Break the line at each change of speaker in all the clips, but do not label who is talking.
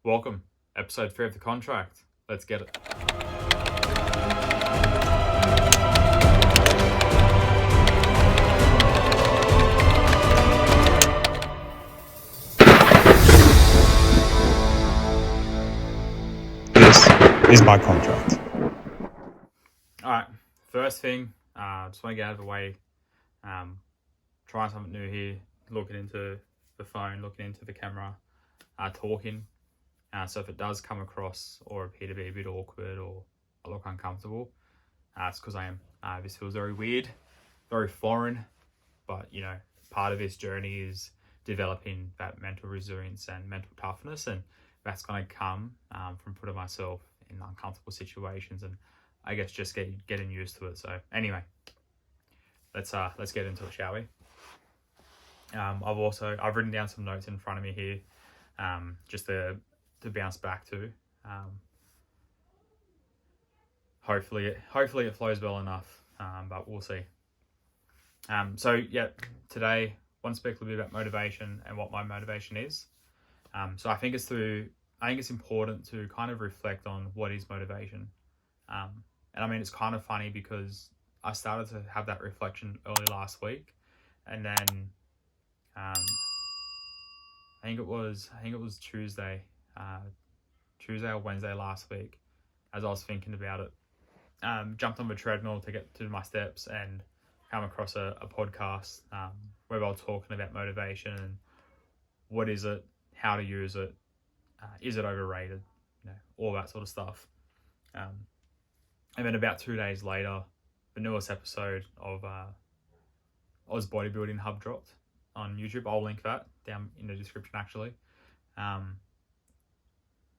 Welcome, episode 3 of the contract. Let's get it.
This is my contract.
All right, first thing, just want to get out of the way. Trying something new here, looking into the phone, looking into the camera, talking. So if it does come across or appear to be a bit awkward or I look uncomfortable, it's because I am. This feels very weird, very foreign, but part of this journey is developing that mental resilience and mental toughness, and that's going to come from putting myself in uncomfortable situations and I guess just getting used to it. So anyway, let's get into it, shall we? I've written down some notes in front of me here, just to bounce back to. Hopefully it flows well enough, but we'll see. Today I want to speak a little bit about motivation and what my motivation is. So I think it's important to kind of reflect on what is motivation. And I mean, it's kind of funny because I started to have that reflection early last week, and then I think it was Tuesday or Wednesday last week, as I was thinking about it. Jumped on the treadmill to get to my steps and come across a podcast where they were talking about motivation and what is it, how to use it, is it overrated, all that sort of stuff. And then about 2 days later, the newest episode of Oz Bodybuilding Hub dropped on YouTube. I'll link that down in the description actually.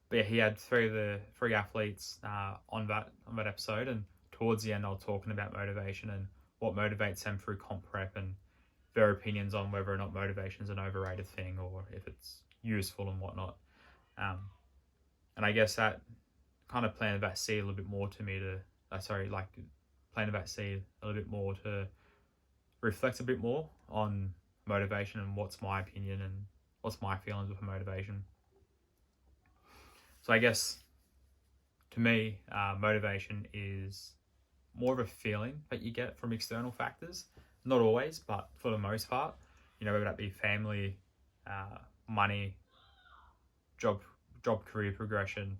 But yeah, he had three athletes on that episode, and towards the end, I was talking about motivation and what motivates them through comp prep and their opinions on whether or not motivation is an overrated thing or if it's useful and whatnot. And I guess that kind of planted that seed a little bit more to me to reflect a bit more on motivation and what's my opinion and what's my feelings with motivation. So I guess to me, motivation is more of a feeling that you get from external factors. Not always, but for the most part, whether that be family, money, job career progression,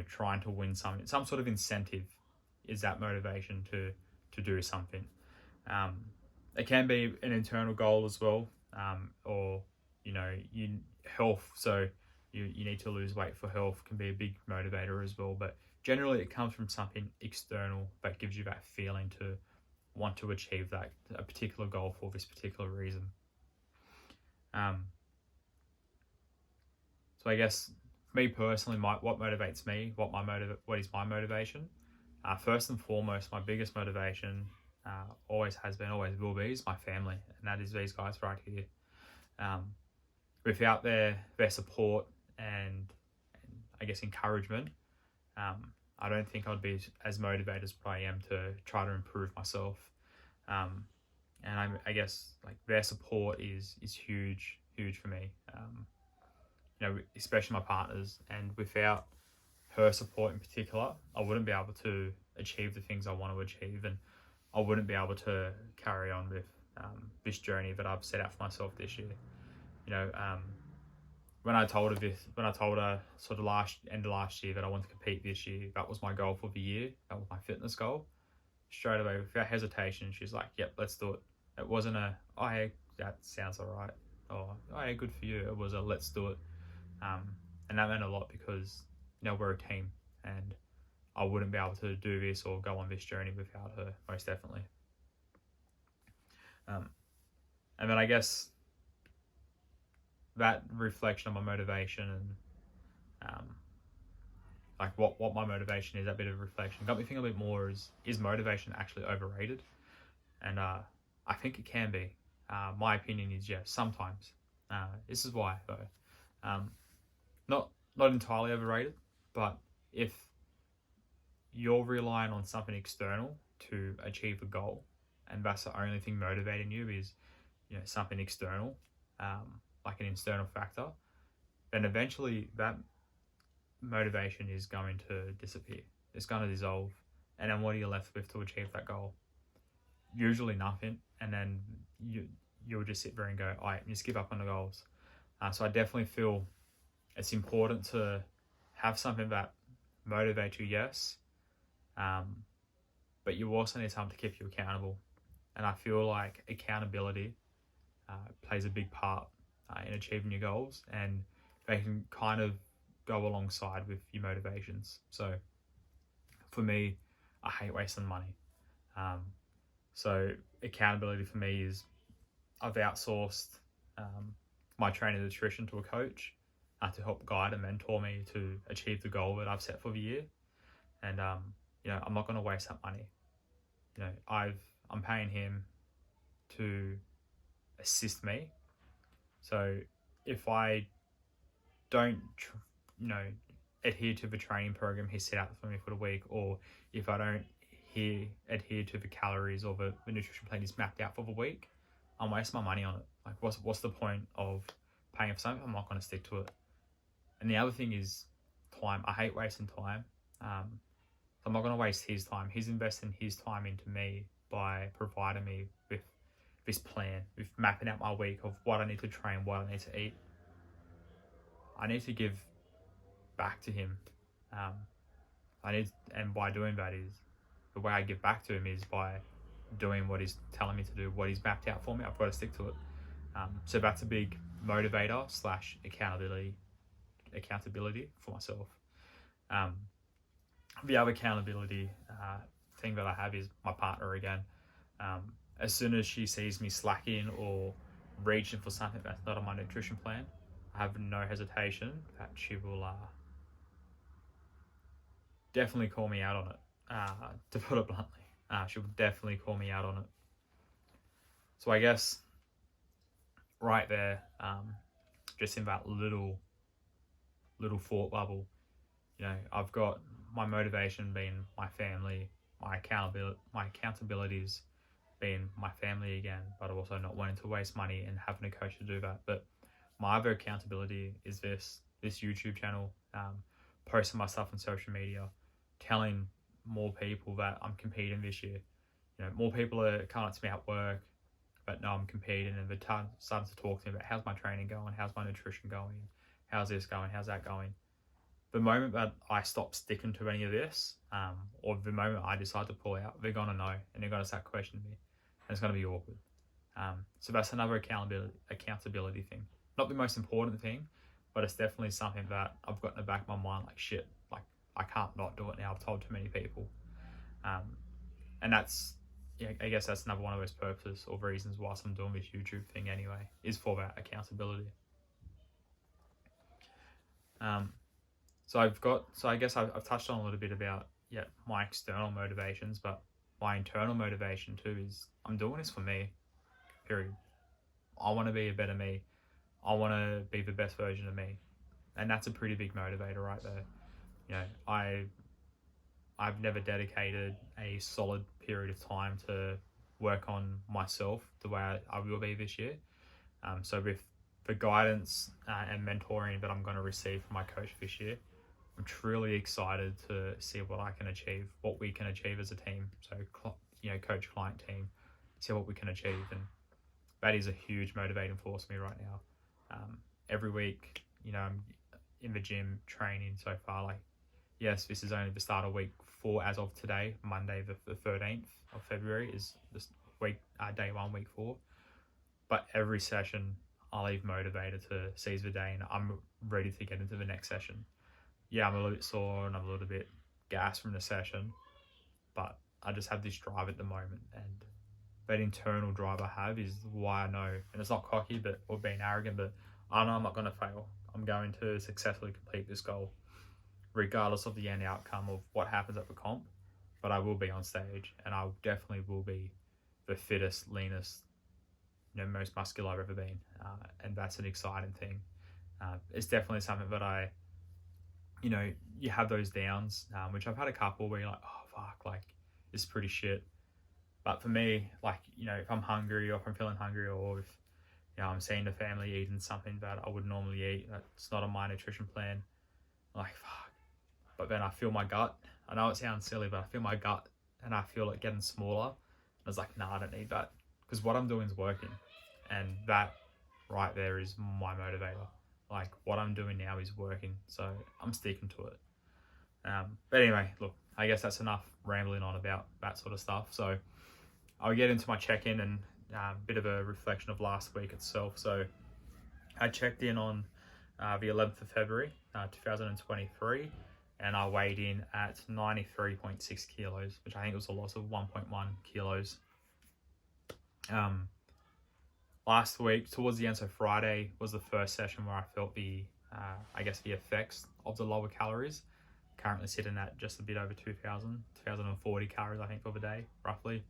trying to win something, some sort of incentive is that motivation to do something. It can be an internal goal as well, or health. So you need to lose weight for health can be a big motivator as well. But generally, it comes from something external that gives you that feeling to want to achieve a particular goal for this particular reason. So I guess me personally, what motivates me, what is my motivation? First and foremost, my biggest motivation always has been, always will be, is my family, and that is these guys right here. Without their support and I guess encouragement, I don't think I'd be as motivated as what I am to try to improve myself. And I guess their support is huge for me. Especially my partners, and without her support in particular, I wouldn't be able to achieve the things I want to achieve, and I wouldn't be able to carry on with this journey that I've set out for myself this year. When I told her sort of end of last year that I wanted to compete this year, that was my goal for the year. That was my fitness goal. Straight away, without hesitation, she's like, "Yep, let's do it." It wasn't "Oh, hey, that sounds alright," or "Oh, hey, good for you." It was a "let's do it." And that meant a lot because we're a team, and I wouldn't be able to do this or go on this journey without her, most definitely. And then I guess that reflection of my motivation and what my motivation is, that bit of reflection got me thinking a bit more, is motivation actually overrated? And I think it can be. My opinion is yes, sometimes. This is why though. Not entirely overrated, but if you're relying on something external to achieve a goal, and that's the only thing motivating you is something external, like an external factor, then eventually that motivation is going to disappear. It's going to dissolve. And then what are you left with to achieve that goal? Usually nothing. And then you'll just sit there and go, all right, just give up on the goals. So I definitely feel it's important to have something that motivates you, yes. But you also need something to keep you accountable. And I feel like accountability plays a big part in achieving your goals, and they can kind of go alongside with your motivations. So for me, I hate wasting money. So accountability for me is I've outsourced my training and nutrition to a coach to help guide and mentor me to achieve the goal that I've set for the year. And I'm not going to waste that money. I'm paying him to assist me. So if I don't, adhere to the training program he set out for me for the week, or if I don't adhere to the calories or the nutrition plan he's mapped out for the week, I'm wasting my money on it. Like, what's the point of paying for something? I'm not going to stick to it. And the other thing is time. I hate wasting time. I'm not going to waste his time. He's investing his time into me by providing me with this plan, with mapping out my week of what I need to train, what I need to eat. I need to give back to him. And by doing that is, the way I give back to him is by doing what he's telling me to do, what he's mapped out for me. I've got to stick to it. So that's a big motivator / accountability for myself. The other accountability thing that I have is my partner again. As soon as she sees me slacking or reaching for something that's not on my nutrition plan, I have no hesitation that she will definitely call me out on it, to put it bluntly. She will definitely call me out on it. So I guess right there, just in that little thought bubble, I've got my motivation being my family, my accountabilities being my family again, but also not wanting to waste money and having a coach to do that. But my other accountability is this YouTube channel, posting my stuff on social media, telling more people that I'm competing this year. More people are coming up to me at work, but no, I'm competing, and they're starting to talk to me about how's my training going, how's my nutrition going, how's this going, how's that going. The moment that I stop sticking to any of this, or the moment I decide to pull out, they're going to know, and they're going to start questioning me, and it's going to be awkward. So that's another accountability thing. Not the most important thing, but it's definitely something that I've got in the back of my mind, like, shit, like, I can't not do it now. I've told too many people. And that's, I guess that's another one of those purposes or reasons why I'm doing this YouTube thing anyway, is for that accountability. So I guess I've touched on a little bit about my external motivations, but my internal motivation too is I'm doing this for me, period. I want to be a better me. I want to be the best version of me, and that's a pretty big motivator right there. I've never dedicated a solid period of time to work on myself the way I will be this year. So with the guidance and mentoring that I'm going to receive from my coach this year, I'm truly excited to see what I can achieve, what we can achieve as a team. So, coach-client team, see what we can achieve. And that is a huge motivating force for me right now. Every week, I'm in the gym training so far. Like, yes, this is only the start of week 4 as of today. Monday, the 13th of February is this week, day 1, week 4. But every session, I leave motivated to seize the day, and I'm ready to get into the next session. Yeah, I'm a little bit sore and I'm a little bit gassed from the session, but I just have this drive at the moment, and that internal drive I have is why I know, and it's not cocky or being arrogant, but I know I'm not going to fail. I'm going to successfully complete this goal, regardless of the end outcome of what happens at the comp. But I will be on stage, and I definitely will be the fittest, leanest, most muscular I've ever been, and that's an exciting thing. It's definitely something that you have those downs, which I've had a couple where you're like, oh fuck, like, it's pretty shit. But for me, like, if I'm hungry, or if I'm feeling hungry, or if I'm seeing the family eating something that I would normally eat. That's not on my nutrition plan. Like, fuck. But then I feel my gut. I know it sounds silly, but I feel my gut and I feel it getting smaller. I was like, nah, I don't need that. Because what I'm doing is working. And that right there is my motivator. Like, what I'm doing now is working. So I'm sticking to it. But anyway, look, I guess that's enough rambling on about that sort of stuff. So I'll get into my check-in and a bit of a reflection of last week itself. So I checked in on the 11th of February, 2023, and I weighed in at 93.6 kilos, which I think was a loss of 1.1 kilos. Last week, towards the end, so Friday was the first session where I felt the effects of the lower calories. Currently sitting at just a bit over 2,040 calories, I think, for the day, roughly.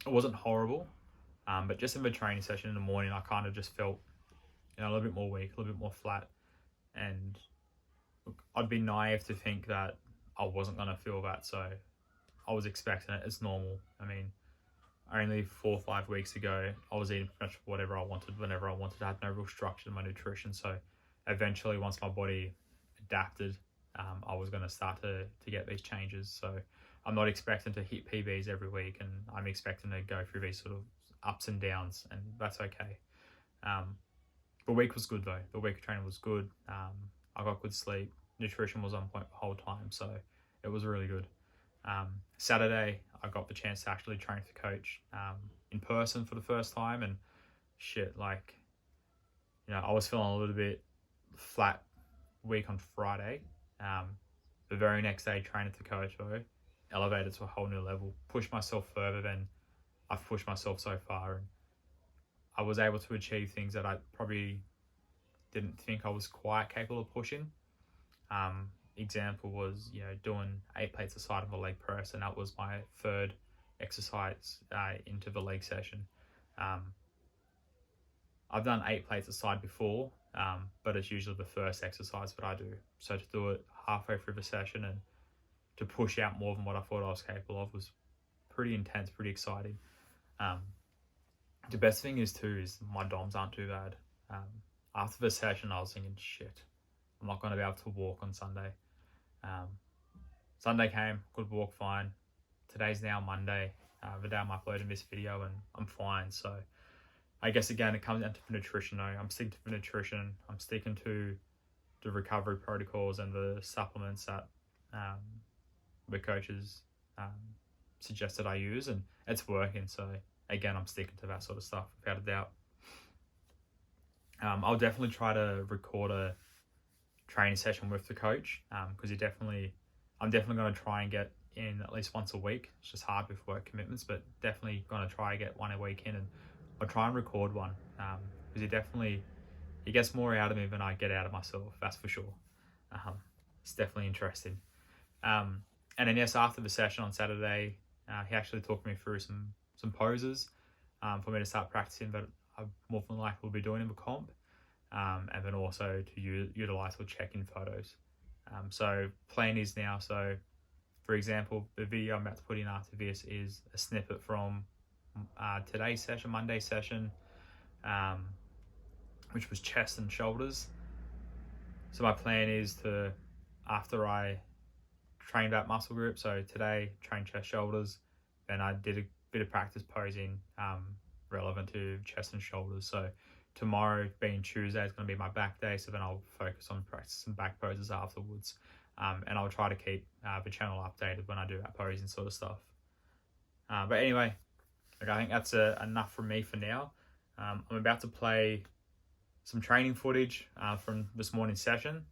It wasn't horrible, but just in the training session in the morning, I kind of just felt, a little bit more weak, a little bit more flat. And look, I'd be naive to think that I wasn't going to feel that, so I was expecting it. It's normal. I mean, only 4 or 5 weeks ago, I was eating pretty much whatever I wanted, whenever I wanted. I had no real structure in my nutrition, so eventually, once my body adapted, I was going to start to get these changes. So I'm not expecting to hit PBs every week, and I'm expecting to go through these sort of ups and downs, and that's okay. The week was good though. The week of training was good. I got good sleep. Nutrition was on point the whole time, so it was really good. Saturday, I got the chance to actually train with the coach in person for the first time, and shit, like, I was feeling a little bit flat week on Friday. The very next day, training with the coach though, elevated to a whole new level, pushed myself further than I've pushed myself so far, and I was able to achieve things that I probably didn't think I was quite capable of pushing. Example was, doing 8 plates a side of a leg press, and that was my third exercise into the leg session. I've done 8 plates a side before, but it's usually the first exercise that I do. So to do it halfway through the session and to push out more than what I thought I was capable of was pretty intense, pretty exciting. The best thing is my DOMs aren't too bad. After the session, I was thinking, shit, I'm not going to be able to walk on Sunday. Sunday came, could walk fine. Today's now Monday, the day I'm uploading this video, and I'm fine. So I guess, again, it comes down to the nutrition though. I'm sticking to the nutrition. I'm sticking to the recovery protocols and the supplements that the coaches suggested I use, and it's working. So again, I'm sticking to that sort of stuff without a doubt. I'll definitely try to record a training session with the coach because I'm definitely going to try and get in at least once a week. It's just hard with work commitments, but definitely going to try to get one a week in, and I'll try and record one because he gets more out of me than I get out of myself, that's for sure. It's definitely interesting. And then yes, after the session on Saturday, he actually talked me through some poses for me to start practicing that I more than likely will be doing in the comp, and then also to utilize for check-in photos. So plan is now, so for example, the video I'm about to put in after this is a snippet from today's session, Monday's session, which was chest and shoulders. So my plan is to, after I train that muscle group, so today train chest, shoulders, then I did a bit of practice posing relevant to chest and shoulders. So tomorrow, being Tuesday, is going to be my back day, so then I'll focus on practicing back poses afterwards, and I'll try to keep the channel updated when I do that posing sort of stuff. But anyway, I think that's enough from me for now. I'm about to play some training footage from this morning's session.